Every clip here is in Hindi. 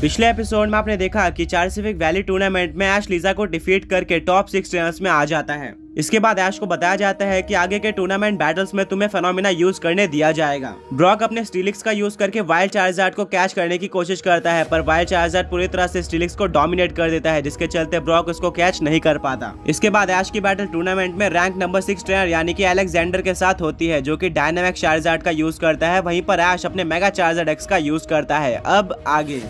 पिछले एपिसोड में आपने देखा कि चारसिफिक वैली टूर्नामेंट में ऐश लीजा को डिफीट करके टॉप 6 ट्रेनर्स में आ जाता है। इसके बाद ऐश को बताया जाता है कि आगे के टूर्नामेंट बैटल्स में तुम्हें फेनोमेना यूज करने दिया जाएगा। ब्रॉक अपने स्टीलिक्स का यूज करके वाइल्ड चार्जार्ड को कैच करने की कोशिश करता है, पर वाइल्ड चार्जार्ड पूरी तरह से स्टीलिक्स को डोमिनेट कर देता है, जिसके चलते ब्रॉक उसको कैच नहीं कर पाता। इसके बाद ऐश की बैटल टूर्नामेंट में रैंक नंबर 6 ट्रेनर यानी कि अलेक्जेंडर के साथ होती है, जो कि डायनामिक चार्जार्ड का यूज करता है। वहीं पर ऐश अपने मेगा चार्जार्ड एक्स का यूज करता है। अब आगे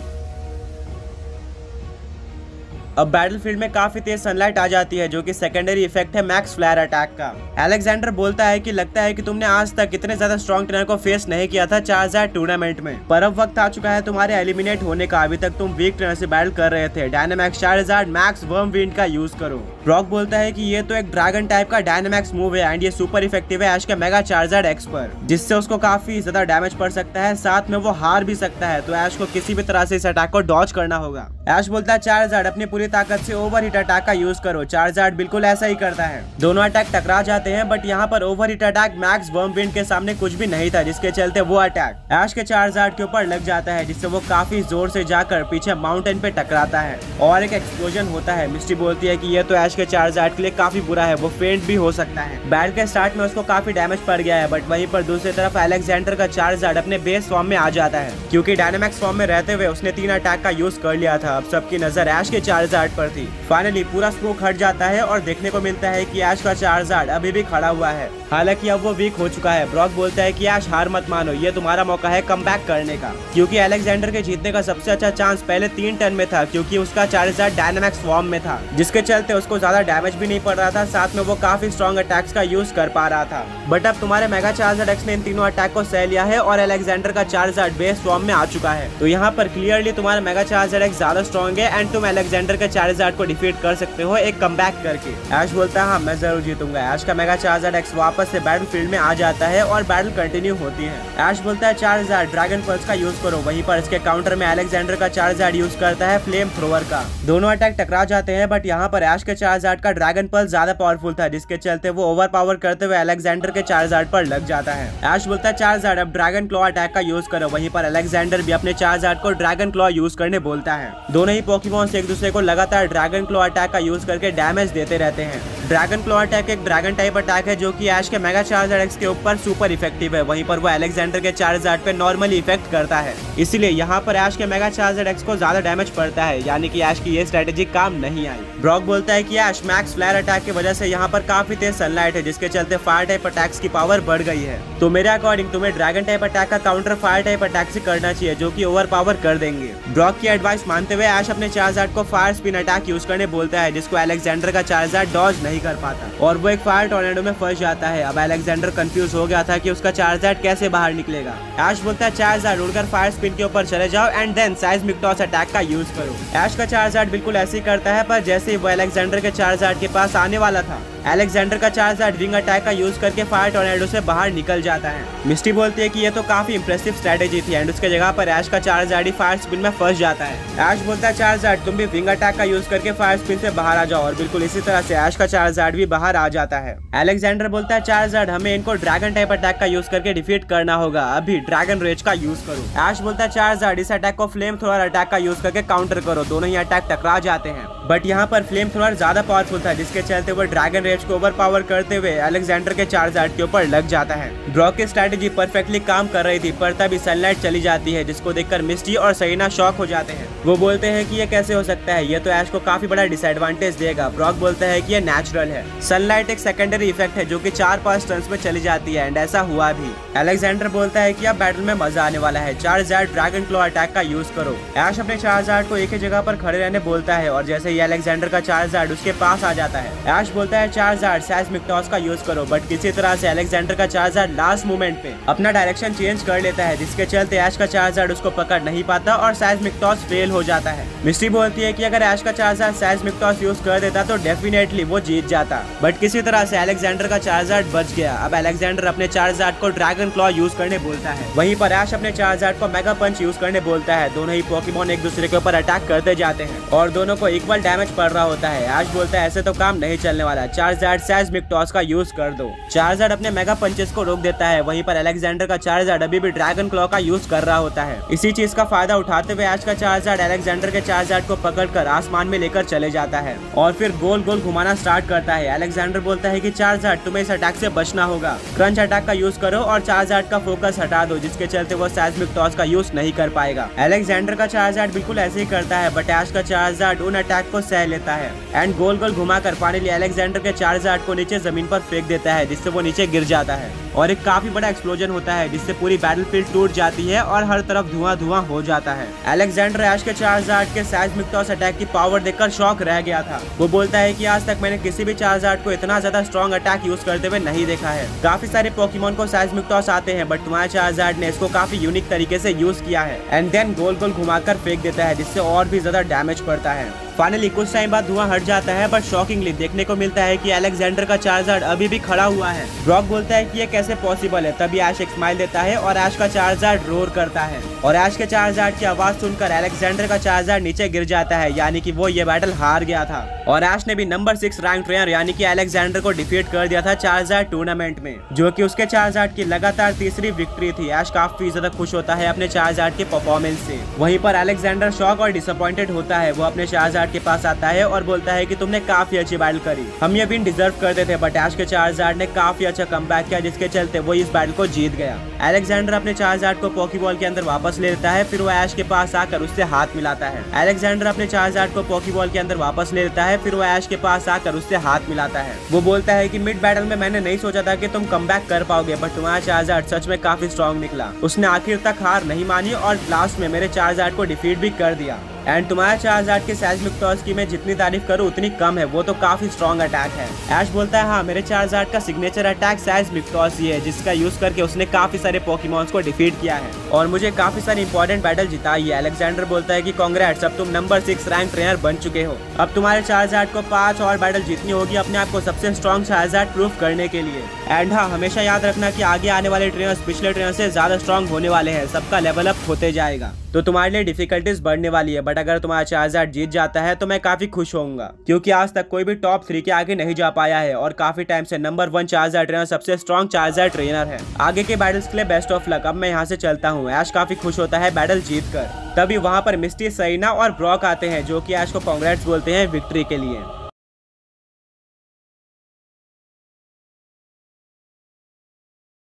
बैटलफील्ड में काफी तेज सनलाइट आ जाती है, जो कि सेकेंडरी इफेक्ट है मैक्स फ्लेयर अटैक का। अलेक्जेंडर बोलता है कि लगता है कि तुमने आज तक इतने ज्यादा स्ट्रॉन्ग ट्रेनर को फेस नहीं किया था चार्जार्ड टूर्नामेंट में, पर अब वक्त आ चुका है तुम्हारे एलिमिनेट होने का। अभी तक तुम वीक ट्रेनर से बैटल कर रहे थे। Dynamax Charizard max worm wind का यूज करो। ब्रॉक बोलता है कि ये तो एक ड्रैगन टाइप का डायनामैक्स मूव है एंड ये सुपर इफेक्टिव है ऐश के मेगा चार्जार्ड एक्स पर, जिससे उसको काफी ज्यादा डैमेज पड़ सकता है, साथ में वो हार भी सकता है। तो ऐश को किसी भी तरह से इस अटैक को डॉज करना होगा। ऐश बोलता है चार्जार्ड अपनी पूरी ताकत से ओवरहीट अटैक का यूज करो। चार्जार्ड बिल्कुल ऐसा ही करता है। दोनों अटैक टकरा जाते हैं, बट यहाँ पर overheat attack max worm wind के सामने कुछ भी नहीं था, जिसके चलते वो अटैक ऐश के चार्जार्ड के ऊपर लग जाता है, जिससे वो काफी जोर से जाकर पीछे माउंटेन पे टकराता है और एक एक्सप्लोजन होता है। मिस्टी बोलती है कि ये तो ऐश के चार्जार्ड के लिए काफी बुरा है, वो फेंट भी हो सकता है। बैटल के स्टार्ट में उसको काफी डैमेज पड़ गया है, बट वहीं पर दूसरी तरफ अलेक्जेंडर का चार्जार्ड अपने बेस फॉर्म में आ जाता है, क्योंकि डायनामिक्स फॉर्म में रहते हुए उसने 3 अटैक का यूज कर लिया था। अब सबकी नजर ऐश के चार्जार्ड पर थी। फाइनली पूरा स्मोक हट जाता है और देखने को मिलता है कि ऐश का चार्जार्ड अभी भी खड़ा हुआ है, हालांकि अब वो वीक हो चुका है। ब्रॉक बोलता है कि ऐश हार मत मानो, ये तुम्हारा मौका है कमबैक करने का, क्योंकि अलेक्जेंडर के जीतने का सबसे अच्छा चांस पहले 3 टर्न में था, क्योंकि उसका चार्जार्ड डायनामिक्स फॉर्म में था, जिसके चलते उसको ज्यादा डैमेज भी नहीं पड़ रहा था, साथ में वो काफी स्ट्रॉन्ग अटैक्स का यूज कर पा रहा था। बट अब तुम्हारे मेगा चार्जार्ड एक्स ने इन तीनों अटैक को सह लिया है और अलेक्जेंडर का चार्जार्ड बेस फॉर्म में आ चुका है। तो यहाँ पर क्लियरली तुम्हारा मेगा चार्जार्ड एक्स ज्यादा स्ट्रॉन्ग है एंड तुम अलेक्जेंडर के चार्जार्ड को डिफीट कर सकते हो एक कमबैक करके। ऐश बोलता है हाँ मैं जरूर जीतूंगा। ऐश का मेगा चार्जार्ड एक्स वापस से बैटलफील्ड में आ जाता है और बैटल कंटिन्यू होती है। ऐश बोलता है चार्जार्ड ड्रैगन पल्स का यूज करो। वहीं पर इसके काउंटर में अलेक्जेंडर का चार्जार्ड यूज करता है फ्लेम थ्रोवर का। दोनों अटैक टकरा जाते हैं, बट यहाँ पर ऐश के चार्जार्ड का ड्रैगन पल्स ज्यादा पावरफुल था, जिसके चलते वो ओवर पावर करते हुए अलेक्जेंडर के चार्जार्ड पर लग जाता है। ऐश बोलता है चार्जार्ड अब ड्रैगन क्लॉ अटैक का यूज करो। वहीं पर अलेक्जेंडर भी अपने चार्जार्ड को ड्रैगन क्लॉ यूज करने बोलता है। दोनों ही पोकेमॉन्स एक दूसरे को लगातार ड्रैगन क्लॉ अटैक का यूज करके डैमेज देते रहते हैं। ड्रैगन क्लॉ अटैक एक ड्रैगन टाइप अटैक है, जो कि ऐश के मेगा चार्जार्ड एक्स के ऊपर सुपर इफेक्टिव है। वहीं पर वो अलेक्जेंडर के चार्जार्ड पे नॉर्मली इफेक्ट करता है, इसलिए यहाँ पर ऐश के मेगा चार्जार्ड एक्स को ज्यादा डैमेज पड़ता है, यानी कि ऐश की ये स्ट्रेटेजी काम नहीं आई। ब्रॉक बोलता है कि ऐश मैक्स फ्लेयर अटैक की वजह से यहाँ पर काफी तेज सनलाइट है, जिसके चलते फायर टाइप अटैक्स की पावर बढ़ गई है। तो मेरे अकॉर्डिंग तुम्हें ड्रैगन टाइप अटैक का काउंटर फायर टाइप अटैक से करना चाहिए, जो कि ओवर पावर कर देंगे। ब्रॉक की एडवाइस मानते हुए ऐश अपने चार्जार्ड को फायर स्पिन अटैक यूज करने बोलता है, जिसको अलेक्जेंडर का चार्जार्ड डॉज नहीं कर पाता और वो एक फायर टोर्नेडो में फंस जाता है। अब अलेक्जेंडर कंफ्यूज हो गया था कि उसका चार्जार्ड कैसे बाहर निकलेगा। ऐश बोलता है चार्जार्ड उड़कर फायर स्पिन के ऊपर चले जाओ एंड देन साइज़मिक टॉस अटैक का यूज करो। ऐश का चार्जार्ड बिल्कुल ऐसे ही करता है, पर जैसे ही वो अलेक्जेंडर के चार्जार्ड के पास आने वाला था, अलेक्जेंडर का चार्जार्ड विंग अटैक का यूज करके फायर टोर्नेडो से बाहर निकल जाता है। मिस्टी बोलती है कि ये तो काफी इंप्रेसिव स्ट्रेटेजी थी एंड उसके जगह पर ऐश का चार्जार्ड ही फायर स्पिन में फंस जाता है। ऐश बोलता है चार्जार्ड तुम भी विंग अटैक का यूज करके फायर स्पिन से बाहर आ जाओ और बिल्कुल इसी तरह से ऐश का चार्जार्ड भी बाहर आ जाता है। अलेक्जेंडर बोलता है चार्जार्ड हमें इनको ड्रैगन टाइप अटैक का यूज करके डिफीट करना होगा, अभी ड्रैगन रेज का यूज करो। ऐश बोलता है चार्जार्ड इस अटैक को फ्लेम थ्रोअर अटैक का यूज करके काउंटर करो। दोनों ही अटैक टकरा जाते हैं, बट यहाँ पर फ्लेम थ्रोअर ज्यादा पावरफुल था, जिसके चलते वो ड्रैगन रेज को ओवर पावर करते हुए अलेक्जेंडर के चार्जार्ड के ऊपर लग जाता है। ब्रॉक की स्ट्रेटेजी परफेक्टली काम कर रही थी, पर तभी सनलाइट चली जाती है, जिसको देखकर मिस्टी और सहीना शॉक हो जाते हैं। वो बोलते हैं कि ये कैसे हो सकता है, ये तो ऐश को काफी बड़ा डिसएडवांटेज देगा। ब्रॉक बोलता है कि ये नेचुरल है, सनलाइट एक सेकेंडरी इफेक्ट है जो कि 4-5 टर्न्स में चली जाती है एंड ऐसा हुआ भी। अलेक्जेंडर बोलता है कि अब बैटल में मजा आने वाला है, चार्जार्ड ड्रैगन क्लॉ अटैक का यूज करो। ऐश अपने चार्जार्ड को एक ही जगह पर खड़े रहने बोलता है और जैसे ही अलेक्जेंडर का चार्जार्ड उसके पास आ जाता है, ऐश बोलता है चार्जार्ड साइज़मिक टॉस का यूज करो, बट किसी तरह से अलेक्जेंडर का चार्जार्ड लास्ट मोमेंट पे अपना डायरेक्शन चेंज कर लेता है, जिसके चलते ऐश का चार्जार्ड उसको पकड़ नहीं पाता और साइज़मिक टॉस फेल हो जाता है। मिस्टी बोलती है कि अगर ऐश का चार्जार्ड साइज़मिक टॉस यूज कर देता तो डेफिनेटली वो जीत जाता, बट किसी तरह से अलेक्जेंडर का चार्जार्ड बच गया। अब अलेक्जेंडर अपने चार्जार्ड को ड्रैगन क्लॉ यूज करने बोलता है। वहीं पर ऐश अपने चार्जार्ड को मेगा पंच यूज करने बोलता है। दोनों ही पोकेमॉन एक दूसरे के ऊपर अटैक करते जाते हैं और दोनों को इक्वल डैमेज पड़ रहा होता है। ऐश बोलता है ऐसे तो काम नहीं चलने वाला, चार्जर्ड सेस्मिक टॉस का यूज कर दो। चार्जर्ड अपने मेगा पंचेस को रोक देता है, वहीं पर अलेक्जेंडर का चार्जर्ड अभी भी ड्रैगन क्लॉ का यूज कर रहा होता है। इसी चीज का फायदा उठाते हुए ऐश का चार्जर्ड अलेक्जेंडर के चार्जर्ड को पकड़कर आसमान में लेकर चले जाता है और फिर गोल गोल घुमाना स्टार्ट करता है। अलेक्जेंडर बोलता है कि चार्जर्ड तुम्हें इस अटैक से बचना होगा, क्रंच अटैक का यूज करो और चार्जर्ड का फोकस हटा दो, जिसके चलते वो सेस्मिक टॉस का यूज नहीं कर पाएगा। अलेक्जेंडर का चार्जर्ड बिल्कुल ऐसे ही करता है, बट ऐश का चार्जर्ड उन अटैक को सह लेता है एंड गोल गोल घुमाकर फाइनली अलेक्जेंडर के चार्जर्ड को नीचे जमीन पर फेंक देता है, जिससे वो नीचे गिर जाता है और एक काफी बड़ा एक्सप्लोजन होता है, जिससे पूरी बैटलफील्ड टूट जाती है और हर तरफ धुआं धुआं हो जाता है। अलेक्जेंडर ऐश के चार्जर्ड के सेस्मिक टॉस अटैक की पावर देखकर शॉक रह गया था। वो बोलता है कि आज तक मैंने किसी भी चार्जर्ड को इतना ज्यादा स्ट्रॉन्ग अटैक यूज करते हुए नहीं देखा है। काफी सारे पोकेमॉन को सेस्मिक टॉस आते हैं, बट तुम्हारे चार्जर्ड ने इसको काफी यूनिक तरीके से यूज किया है एंड देन गोल गोल घुमाकर फेंक देता है, जिससे और भी ज्यादा डैमेज पड़ता है। फाइनली कुछ टाइम बाद धुआं हट जाता है, बट शॉकिंगली देखने को मिलता है कि अलेक्जेंडर का चार्जर्ड अभी भी खड़ा हुआ है। ब्रॉक बोलता है कि ये कैसे पॉसिबल है, तभी ऐश एक स्माइल देता है और ऐश का चार्जर्ड रोर करता है और ऐश के चार्जर्ड की आवाज सुनकर अलेक्जेंडर का चार्जर्ड नीचे गिर जाता है, यानी कि वो ये बैटल हार गया था और ऐश ने भी नंबर 6 रैंक ट्रेनर यानी कि अलेक्जेंडर को डिफीट कर दिया था चार्जर्ड टूर्नामेंट में, जो कि उसके चार्जर्ड की लगातार तीसरी विक्ट्री थी। ऐश काफी ज्यादा खुश होता है अपने चार्जर्ड के परफॉर्मेंस से। वहीं पर अलेक्जेंडर शॉक और डिसअपॉइंटेड होता है। वो अपने चार्जर्ड के पास आता है और बोलता है कि तुमने काफी अच्छी बैटल करी, हम ये विन डिजर्व करते थे, बट ऐश के चार्जर्ड ने काफी अच्छा कमबैक किया, जिसके चलते वो इस बैटल को जीत गया। अलेक्जेंडर अपने चार्जर्ड को पोकेबॉल के अंदर वापस ले लेता है, फिर वो ऐश के पास आकर उससे हाथ मिलाता है। अलेक्जेंडर अपने चार्जर्ड को पोकेबॉल के अंदर वापस ले लेता है, फिर वो ऐश के पास आकर उससे हाथ मिलाता है। वो बोलता है कि मिड बैटल में मैंने नहीं सोचा था कि तुम कमबैक कर पाओगे, बट तुम्हारा चार्जर्ड सच में काफी स्ट्रॉन्ग निकला। उसने आखिर तक हार नहीं मानी और लास्ट में मेरे चार्जर्ड को डिफीट भी कर दिया। एंड तुम्हारा चार्जर्ड के सेस्मिक टॉस की मैं जितनी तारीफ करूँ उतनी कम है, वो तो काफी स्ट्रॉन्ग अटैक है। ऐश बोलता है हाँ, मेरे चार्जर्ड का सिग्नेचर अटैक सेस्मिक टॉस ही है, जिसका यूज करके उसने काफी सारे पोकेमॉन्स को डिफीट किया है और मुझे काफी सारी इंपॉर्टेंट बैटल जिताई है। अलेक्जेंडर बोलता है कि कांग्रेट्स, अब तुम नंबर 6 रैंक ट्रेनर बन चुके हो। अब तुम्हारे चार्जर्ड को 5 और बैटल जीतनी होगी अपने आप को सबसे स्ट्रॉन्ग चार्जर्ड प्रूफ करने के लिए। एंड हाँ, हमेशा याद रखना कि आगे आने वाले ट्रेनर्स पिछले ट्रेनर से ज्यादा स्ट्रॉन्ग होने वाले हैं, सबका लेवल अप होते जाएगा, तो तुम्हारे लिए डिफिकल्टीज बढ़ने वाली है। बट अगर तुम्हारा चार्जर्ड जीत जाता है तो मैं काफी खुश होऊंगा, क्योंकि आज तक कोई भी टॉप 3 के आगे नहीं जा पाया है और काफी टाइम से नंबर 1 चार्जर ट्रेनर सबसे स्ट्रॉन्ग चार्जर ट्रेनर है। आगे के बैटल्स के लिए बेस्ट ऑफ लक। अब मैं यहाँ से चलता हूँ। ऐश काफी खुश होता है बैटल जीत कर। तभी वहाँ पर मिस्टी, सरीना और ब्रॉक आते हैं, जो कि ऐश को कांग्रेट्स बोलते हैं विक्ट्री के लिए।